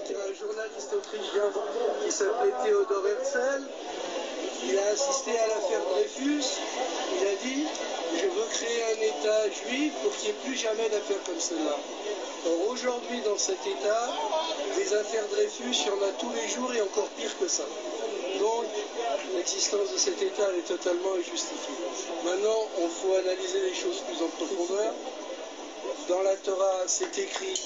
C'était un journaliste autrichien qui s'appelait Theodor Herzl. Il a assisté à l'affaire Dreyfus. Il a dit « Je veux créer un État juif pour qu'il n'y ait plus jamais d'affaires comme celle-là ». Or aujourd'hui, dans cet État, des affaires Dreyfus, il y en a tous les jours et encore pire que ça. Donc, l'existence de cet État elle est totalement injustifiée. Maintenant, il faut analyser les choses plus en profondeur. Dans la Torah, c'est écrit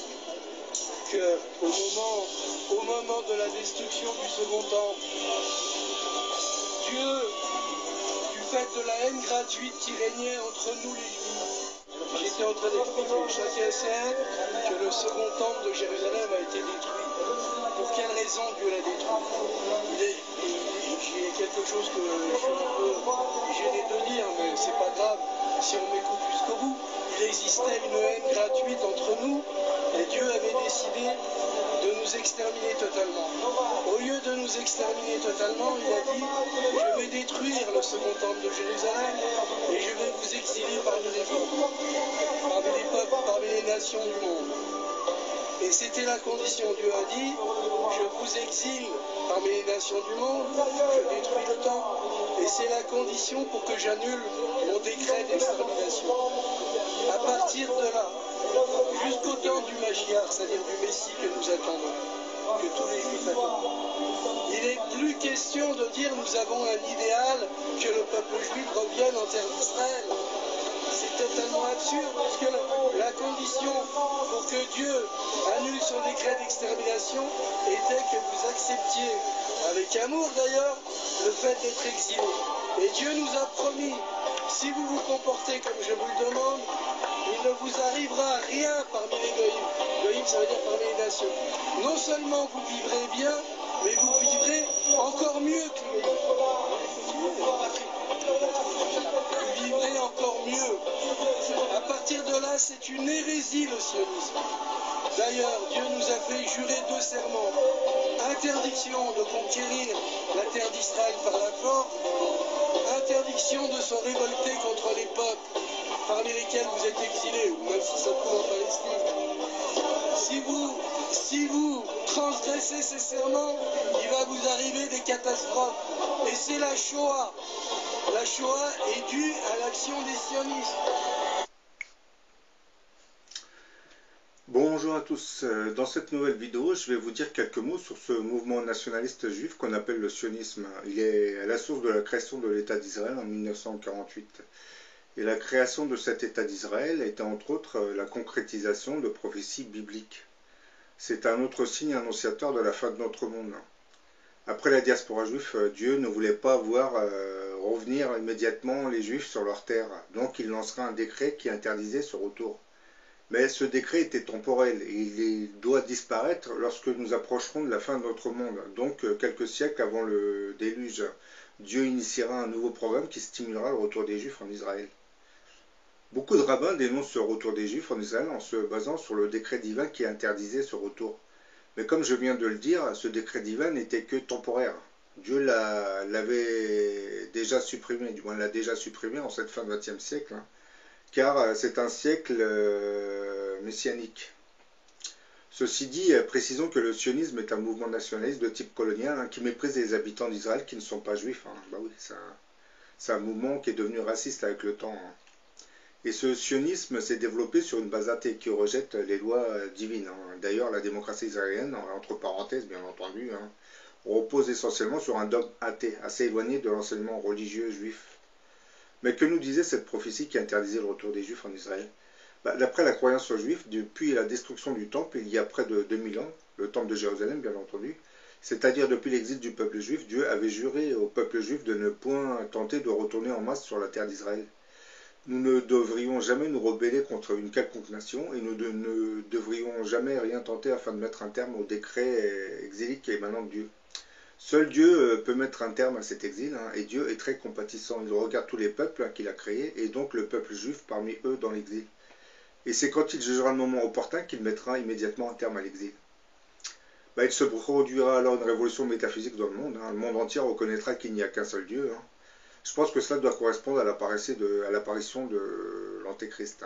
qu'au moment de la destruction du second temple, Dieu, du fait de la haine gratuite qui régnait entre nous les Juifs, j'étais en train d'expliquer, chacun sait que le second temple de Jérusalem a été détruit. Pour quelle raison Dieu l'a détruit? J'ai quelque chose que je suis un peu gêné de dire, mais c'est pas grave si on m'écoute jusqu'au bout. Il existait une haine gratuite entre nous et Dieu avait décidé de nous exterminer totalement. Au lieu de nous exterminer totalement, il a dit « Je vais détruire le second temple de Jérusalem et je vais vous exiler parmi les peuples, parmi les nations du monde. » Et c'était la condition. Dieu a dit « Je vous exile parmi les nations du monde, je détruis le temple. » Et c'est la condition pour que j'annule mon décret d'extermination. À partir de là, jusqu'au temps du Mashiach, c'est-à-dire du Messie que nous attendons, que tous les Juifs attendent, il n'est plus question de dire nous avons un idéal que le peuple juif revienne en terre d'Israël. C'est totalement absurde, puisque la condition pour que Dieu annule son décret d'extermination était que vous acceptiez, avec amour d'ailleurs, le fait d'être exilé. Et Dieu nous a promis, si vous vous comportez comme je vous le demande, il ne vous arrivera rien parmi les goïms. Goïms, ça veut dire parmi les nations. Non seulement vous vivrez bien, mais vous vivrez encore mieux que les goïms. Vous vivrez encore mieux. À partir de là, c'est une hérésie le sionisme. D'ailleurs, Dieu nous a fait jurer 2 serments. Interdiction de conquérir la terre d'Israël par la force, interdiction de se révolter contre les peuples parmi lesquels vous êtes exilés, ou même si ça se trouve en Palestine. Si vous transgressez ces serments, il va vous arriver des catastrophes. Et c'est la Shoah. La Shoah est due à l'action des sionistes. Bonjour à tous, dans cette nouvelle vidéo je vais vous dire quelques mots sur ce mouvement nationaliste juif qu'on appelle le sionisme. Il est à la source de la création de l'État d'Israël en 1948. Et la création de cet État d'Israël était entre autres la concrétisation de prophéties bibliques. C'est un autre signe annonciateur de la fin de notre monde. Après la diaspora juive, Dieu ne voulait pas voir revenir immédiatement les Juifs sur leur terre, donc il lancera un décret qui interdisait ce retour. Mais ce décret était temporel et il doit disparaître lorsque nous approcherons de la fin de notre monde. Donc quelques siècles avant le déluge, Dieu initiera un nouveau programme qui stimulera le retour des Juifs en Israël. Beaucoup de rabbins dénoncent ce retour des Juifs en Israël en se basant sur le décret divin qui interdisait ce retour. Mais comme je viens de le dire, ce décret divin n'était que temporaire. Dieu l'avait déjà supprimé, du moins l'a déjà supprimé en cette fin de XXe siècle, car c'est un siècle messianique. Ceci dit, précisons que le sionisme est un mouvement nationaliste de type colonial qui méprise les habitants d'Israël qui ne sont pas juifs. Bah oui, c'est un mouvement qui est devenu raciste avec le temps. Et ce sionisme s'est développé sur une base athée qui rejette les lois divines. D'ailleurs, la démocratie israélienne, entre parenthèses bien entendu, repose essentiellement sur un dogme athée, assez éloigné de l'enseignement religieux juif. Mais que nous disait cette prophétie qui interdisait le retour des Juifs en Israël? D'après la croyance juive, depuis la destruction du temple, il y a près de 2000 ans, le temple de Jérusalem bien entendu, c'est-à-dire depuis l'exil du peuple juif, Dieu avait juré au peuple juif de ne point tenter de retourner en masse sur la terre d'Israël. Nous ne devrions jamais nous rebeller contre une quelconque nation et nous ne devrions jamais rien tenter afin de mettre un terme au décret exilique émanant de Dieu. Seul Dieu peut mettre un terme à cet exil, et Dieu est très compatissant. Il regarde tous les peuples qu'il a créés, et donc le peuple juif parmi eux dans l'exil. Et c'est quand il jugera le moment opportun qu'il mettra immédiatement un terme à l'exil. Il se produira alors une révolution métaphysique dans le monde. Le monde entier reconnaîtra qu'il n'y a qu'un seul Dieu. Je pense que cela doit correspondre à l'apparition de l'Antéchrist.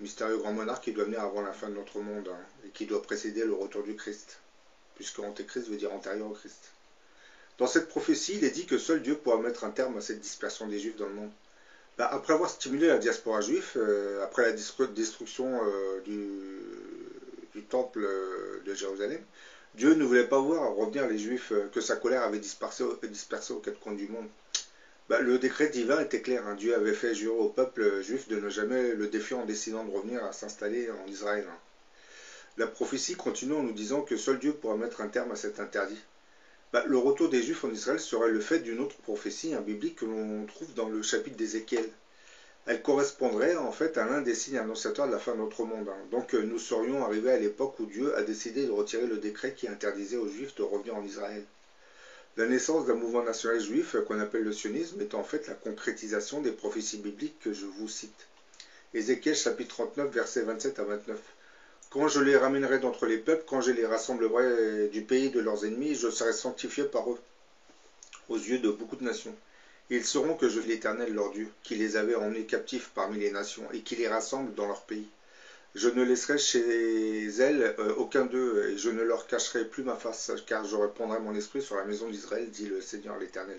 mystérieux grand monarque qui doit venir avant la fin de notre monde, hein, et qui doit précéder le retour du Christ, puisque Antéchrist veut dire antérieur au Christ. Dans cette prophétie, il est dit que seul Dieu pourra mettre un terme à cette dispersion des Juifs dans le monde. Après avoir stimulé la diaspora juive, après la destruction du temple de Jérusalem, Dieu ne voulait pas voir revenir les Juifs que sa colère avait dispersés aux quatre coins du monde. Le décret divin était clair, hein. Dieu avait fait jurer au peuple juif de ne jamais le défier en décidant de revenir à s'installer en Israël. Hein. La prophétie continue en nous disant que seul Dieu pourra mettre un terme à cet interdit. Le retour des Juifs en Israël serait le fait d'une autre prophétie biblique que l'on trouve dans le chapitre d'Ézéchiel. Elle correspondrait en fait à l'un des signes annonciateurs de la fin de notre monde. Hein. Donc nous serions arrivés à l'époque où Dieu a décidé de retirer le décret qui interdisait aux Juifs de revenir en Israël. La naissance d'un mouvement national juif qu'on appelle le sionisme est en fait la concrétisation des prophéties bibliques que je vous cite. Ézéchiel chapitre 39 versets 27 à 29. Quand je les ramènerai d'entre les peuples, quand je les rassemblerai du pays de leurs ennemis, je serai sanctifié par eux, aux yeux de beaucoup de nations. Ils sauront que je suis l'Éternel leur Dieu, qui les avait emmenés captifs parmi les nations, et qui les rassemble dans leur pays. Je ne laisserai chez elles aucun d'eux, et je ne leur cacherai plus ma face, car je répandrai mon esprit sur la maison d'Israël, dit le Seigneur l'Éternel.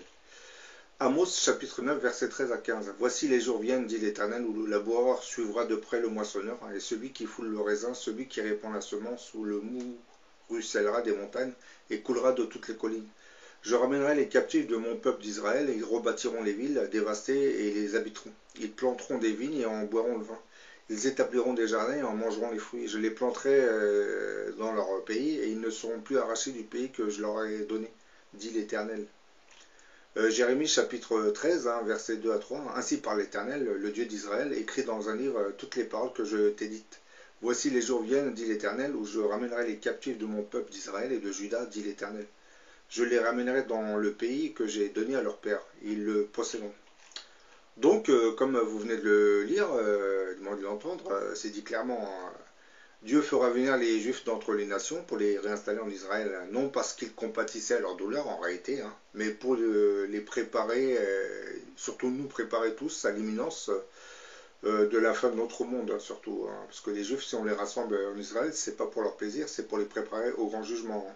Amos chapitre 9 versets 13 à 15. Voici les jours viennent, dit l'Éternel, où le laboureur suivra de près le moissonneur, et celui qui foule le raisin, celui qui répand la semence, où le mou ruissellera des montagnes et coulera de toutes les collines. Je ramènerai les captifs de mon peuple d'Israël, et ils rebâtiront les villes dévastées et les habiteront. Ils planteront des vignes et en boiront le vin. Ils établiront des jardins et en mangeront les fruits. Je les planterai dans leur pays, et ils ne seront plus arrachés du pays que je leur ai donné, dit l'Éternel. Jérémie chapitre 13, versets 2 à 3. Ainsi parle l'Éternel, le Dieu d'Israël, écrit dans un livre toutes les paroles que je t'ai dites. Voici les jours viennent, dit l'Éternel, où je ramènerai les captifs de mon peuple d'Israël et de Juda, dit l'Éternel. Je les ramènerai dans le pays que j'ai donné à leur père. Ils le posséderont. Donc, comme vous venez de le lire, de l'entendre, c'est dit clairement, Dieu fera venir les Juifs d'entre les nations pour les réinstaller en Israël, non parce qu'ils compatissaient à leur douleur en réalité, mais pour les préparer, surtout nous préparer tous à l'imminence de la fin de notre monde, surtout. Parce que les Juifs, si on les rassemble en Israël, c'est pas pour leur plaisir, c'est pour les préparer au grand jugement.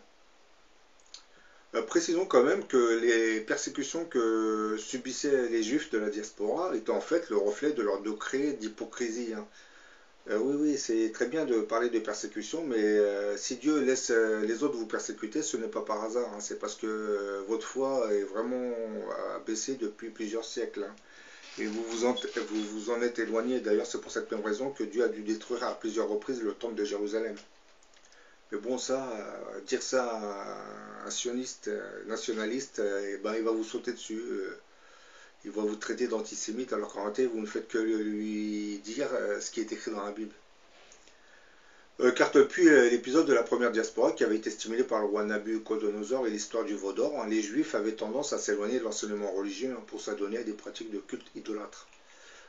Précisons quand même que les persécutions que subissaient les Juifs de la diaspora étaient en fait le reflet de leur degré d'hypocrisie. Oui, c'est très bien de parler de persécution, mais si Dieu laisse les autres vous persécuter, ce n'est pas par hasard. C'est parce que votre foi est vraiment baissée depuis plusieurs siècles. Et vous vous en êtes éloigné. D'ailleurs, c'est pour cette même raison que Dieu a dû détruire à plusieurs reprises le temple de Jérusalem. Mais bon, dire ça à un sioniste nationaliste, il va vous sauter dessus. Il va vous traiter d'antisémite, alors qu'en réalité, vous ne faites que lui dire ce qui est écrit dans la Bible. Car depuis l'épisode de la première diaspora, qui avait été stimulé par le roi Nabucodonosor et l'histoire du veau d'or, les Juifs avaient tendance à s'éloigner de l'enseignement religieux pour s'adonner à des pratiques de culte idolâtre.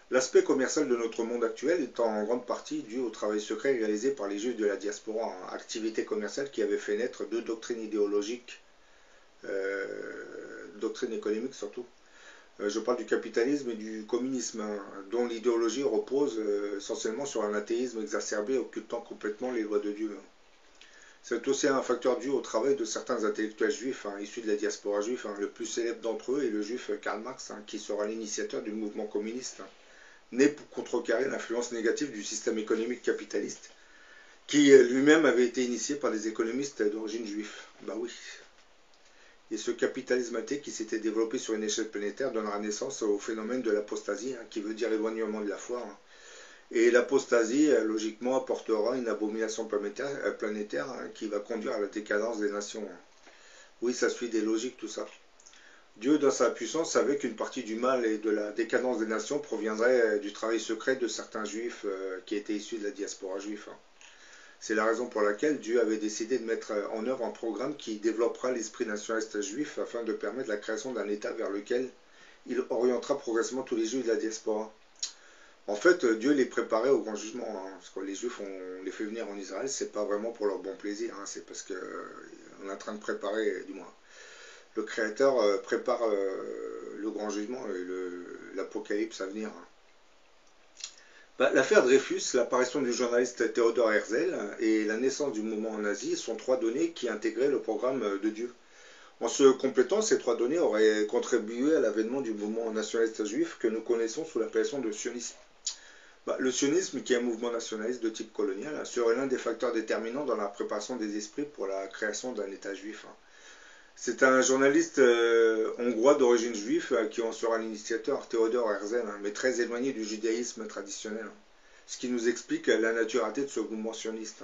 L'aspect commercial de notre monde actuel est en grande partie dû au travail secret réalisé par les Juifs de la diaspora, activité commerciale qui avait fait naître deux doctrines idéologiques, doctrines économiques surtout. Je parle du capitalisme et du communisme, dont l'idéologie repose essentiellement sur un athéisme exacerbé occultant complètement les lois de Dieu. C'est aussi un facteur dû au travail de certains intellectuels juifs issus de la diaspora juive. Le plus célèbre d'entre eux est le juif Karl Marx, qui sera l'initiateur du mouvement communiste, né pour contrecarrer l'influence négative du système économique capitaliste, qui lui-même avait été initié par des économistes d'origine juive. Oui. Et ce capitalisme athée qui s'était développé sur une échelle planétaire donnera naissance au phénomène de l'apostasie, qui veut dire éloignement de la foi. Et l'apostasie, logiquement, apportera une abomination planétaire qui va conduire à la décadence des nations. Oui, ça suit des logiques, tout ça. Dieu, dans sa puissance, savait qu'une partie du mal et de la décadence des nations proviendrait du travail secret de certains juifs qui étaient issus de la diaspora juive. C'est la raison pour laquelle Dieu avait décidé de mettre en œuvre un programme qui développera l'esprit nationaliste juif afin de permettre la création d'un État vers lequel il orientera progressivement tous les juifs de la diaspora. En fait, Dieu les préparait au grand jugement, parce que les juifs, on les fait venir en Israël, c'est pas vraiment pour leur bon plaisir, c'est parce qu'on est en train de préparer, du moins, le Créateur prépare le grand jugement, l'apocalypse à venir. L'affaire Dreyfus, l'apparition du journaliste Theodor Herzl et la naissance du mouvement nazi sont trois données qui intégraient le programme de Dieu. En se complétant, ces trois données auraient contribué à l'avènement du mouvement nationaliste juif que nous connaissons sous l'appellation de sionisme. Le sionisme, qui est un mouvement nationaliste de type colonial, serait l'un des facteurs déterminants dans la préparation des esprits pour la création d'un État juif. C'est un journaliste hongrois d'origine juive qui en sera l'initiateur, Theodor Herzl, mais très éloigné du judaïsme traditionnel, ce qui nous explique la naturalité de ce mouvement sioniste.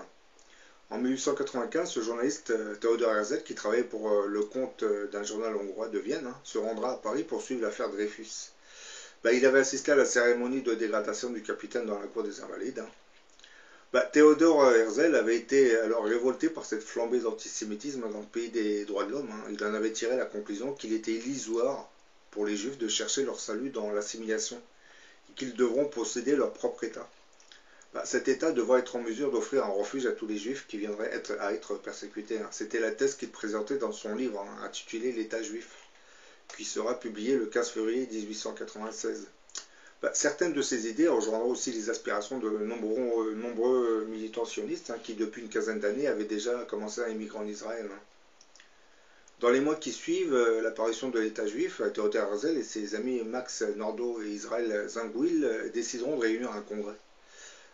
En 1895, ce journaliste Theodor Herzl, qui travaillait pour le compte d'un journal hongrois de Vienne, se rendra à Paris pour suivre l'affaire Dreyfus. Il avait assisté à la cérémonie de dégradation du capitaine dans la cour des Invalides. Theodor Herzl avait été alors révolté par cette flambée d'antisémitisme dans le pays des droits de l'homme. Il en avait tiré la conclusion qu'il était illusoire pour les juifs de chercher leur salut dans l'assimilation et qu'ils devront posséder leur propre État. Cet État devra être en mesure d'offrir un refuge à tous les juifs qui viendraient à être persécutés. C'était la thèse qu'il présentait dans son livre intitulé L'État juif, qui sera publié le 15 février 1896. Certaines de ces idées rejoindront aussi les aspirations de nombreux militants sionistes qui, depuis une quinzaine d'années, avaient déjà commencé à émigrer en Israël. Dans les mois qui suivent l'apparition de l'État juif, Theodor Herzl et ses amis Max Nordau et Israël Zangwill décideront de réunir un congrès.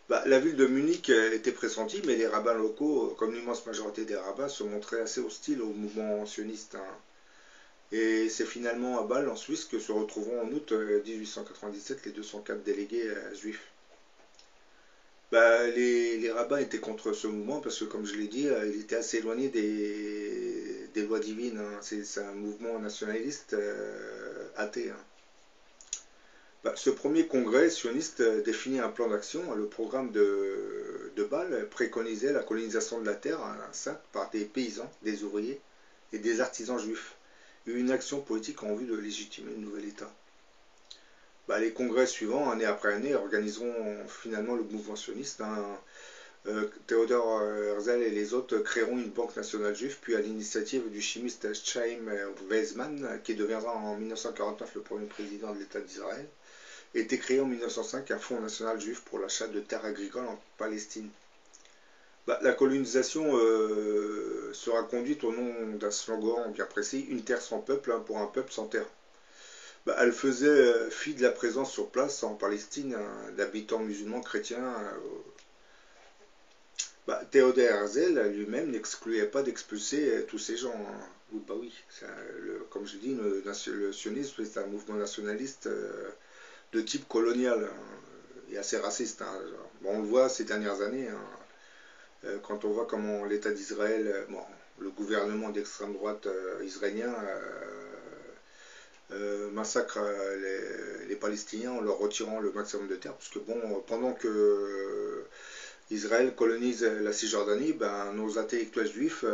La ville de Munich était pressentie, mais les rabbins locaux, comme l'immense majorité des rabbins, se montraient assez hostiles au mouvement sioniste. Et c'est finalement à Bâle, en Suisse, que se retrouveront en août 1897 les 204 délégués juifs. Les rabbins étaient contre ce mouvement parce que, comme je l'ai dit, il était assez éloigné des lois divines. C'est un mouvement nationaliste athée. Ce premier congrès sioniste définit un plan d'action. Le programme de Bâle préconisait la colonisation de la terre sainte par des paysans, des ouvriers et des artisans juifs. Une action politique en vue de légitimer le nouvel État. Les congrès suivants, année après année, organiseront finalement le mouvement sioniste. Theodor Herzl et les autres créeront une banque nationale juive, puis à l'initiative du chimiste Chaim Weizmann, qui deviendra en 1949 le premier président de l'État d'Israël, était créé en 1905 un fonds national juif pour l'achat de terres agricoles en Palestine. La colonisation sera conduite au nom d'un slogan bien précis, une terre sans peuple pour un peuple sans terre. Elle faisait fi de la présence sur place en Palestine d'habitants musulmans chrétiens. Theodor Herzl lui-même n'excluait pas d'expulser tous ces gens. Oui, comme je dis, le sionisme est un mouvement nationaliste de type colonial et assez raciste. On le voit ces dernières années. Quand on voit comment l'État d'Israël, le gouvernement d'extrême droite israélien massacre les Palestiniens en leur retirant le maximum de terre, parce que pendant que Israël colonise la Cisjordanie, nos intellectuels juifs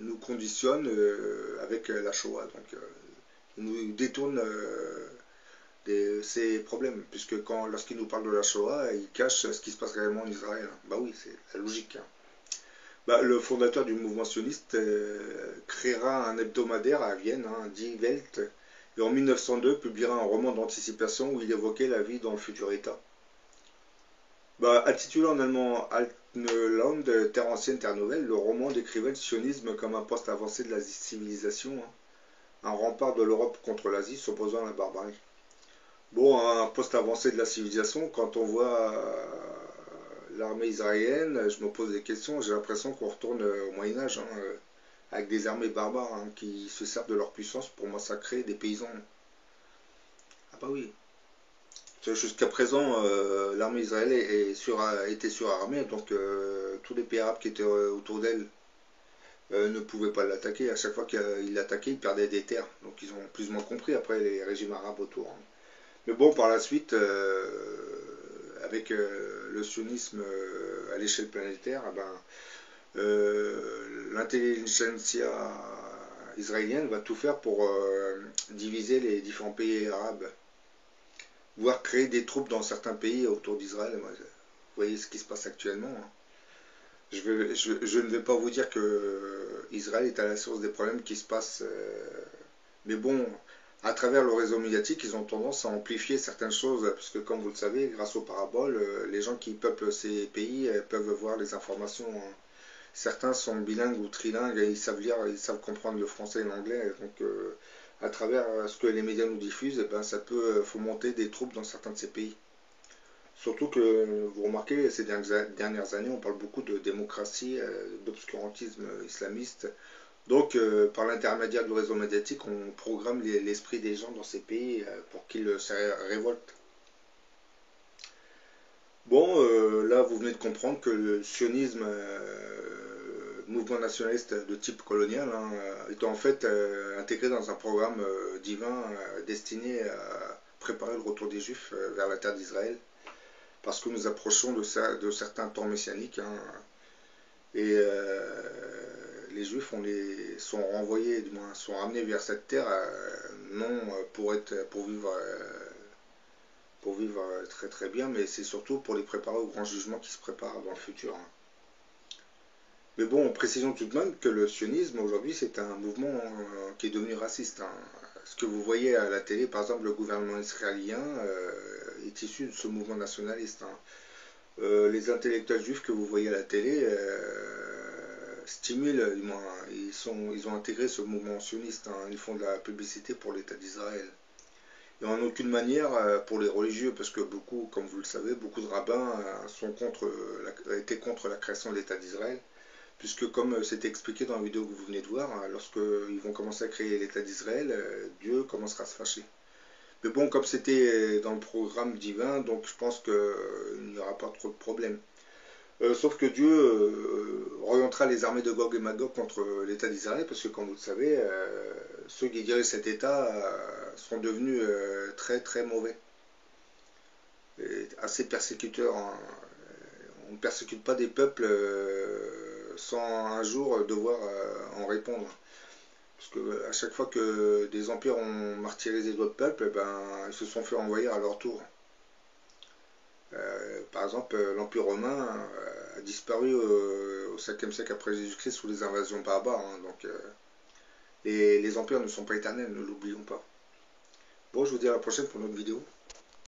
nous conditionnent avec la Shoah, donc ils nous détournent ces problèmes, puisque lorsqu'ils nous parlent de la Shoah, ils cachent ce qui se passe réellement en Israël. Oui, c'est la logique. Le fondateur du mouvement sioniste créera un hebdomadaire à Vienne, Die Welt, et en 1902 publiera un roman d'anticipation où il évoquait la vie dans le futur État. Intitulé en allemand Altneuland, Terre ancienne, Terre nouvelle, le roman décrivait le sionisme comme un poste avancé de la civilisation, un rempart de l'Europe contre l'Asie s'opposant à la barbarie. Un poste avancé de la civilisation, quand on voit l'armée israélienne, je me pose des questions, j'ai l'impression qu'on retourne au Moyen-Âge, avec des armées barbares qui se servent de leur puissance pour massacrer des paysans. Oui. Jusqu'à présent, l'armée israélienne était surarmée, donc tous les pays arabes qui étaient autour d'elle ne pouvaient pas l'attaquer. À chaque fois qu'ils l'attaquaient, ils perdaient des terres. Donc ils ont plus ou moins compris après les régimes arabes autour. Mais par la suite, avec le sionisme à l'échelle planétaire, l'intelligentsia israélienne va tout faire pour diviser les différents pays arabes, voire créer des troupes dans certains pays autour d'Israël. Vous voyez ce qui se passe actuellement. Je ne vais pas vous dire que Israël est à la source des problèmes qui se passent, mais à travers le réseau médiatique, ils ont tendance à amplifier certaines choses, puisque comme vous le savez, grâce aux paraboles, les gens qui peuplent ces pays peuvent voir les informations. Certains sont bilingues ou trilingues et ils savent lire, ils savent comprendre le français et l'anglais. Donc, à travers ce que les médias nous diffusent, eh ben, ça peut fomenter des troubles dans certains de ces pays. Surtout que vous remarquez, ces dernières années, on parle beaucoup de démocratie, d'obscurantisme islamiste. Donc, par l'intermédiaire du réseau médiatique, on programme l'esprit des gens dans ces pays pour qu'ils se révoltent. Bon, là, vous venez de comprendre que le sionisme, mouvement nationaliste de type colonial, hein, est en fait intégré dans un programme divin destiné à préparer le retour des Juifs vers la terre d'Israël, parce que nous approchons de certains temps messianiques, hein, et les Juifs sont renvoyés, du moins sont ramenés vers cette terre, non pour vivre très très bien, mais c'est surtout pour les préparer au grand jugement qui se prépare dans le futur, hein. Mais bon, précisons tout de même que le sionisme aujourd'hui c'est un mouvement qui est devenu raciste, hein. Ce que vous voyez à la télé, par exemple le gouvernement israélien est issu de ce mouvement nationaliste, hein. Les intellectuels juifs que vous voyez à la télé stimulent, du moins, ils ont intégré ce mouvement sioniste, hein. Ils font de la publicité pour l'État d'Israël. Et en aucune manière pour les religieux, parce que beaucoup, comme vous le savez, beaucoup de rabbins étaient contre la création de l'État d'Israël, puisque comme c'est expliqué dans la vidéo que vous venez de voir, hein, lorsqu'ils vont commencer à créer l'État d'Israël, Dieu commencera à se fâcher. Mais bon, comme c'était dans le programme divin, donc je pense qu'il n'y aura pas trop de problèmes. Sauf que Dieu orientera les armées de Gog et Magog contre l'État d'Israël, parce que comme vous le savez, ceux qui dirigent cet État sont devenus très très mauvais, et assez persécuteurs, hein. On ne persécute pas des peuples sans un jour devoir en répondre. Parce que à chaque fois que des empires ont martyrisé d'autres peuples, ben, ils se sont fait envahir à leur tour. Par exemple, l'Empire romain a disparu au 5e siècle après Jésus-Christ sous les invasions barbares, hein. Donc, les empires ne sont pas éternels, ne l'oublions pas. Bon, je vous dis à la prochaine pour une autre vidéo.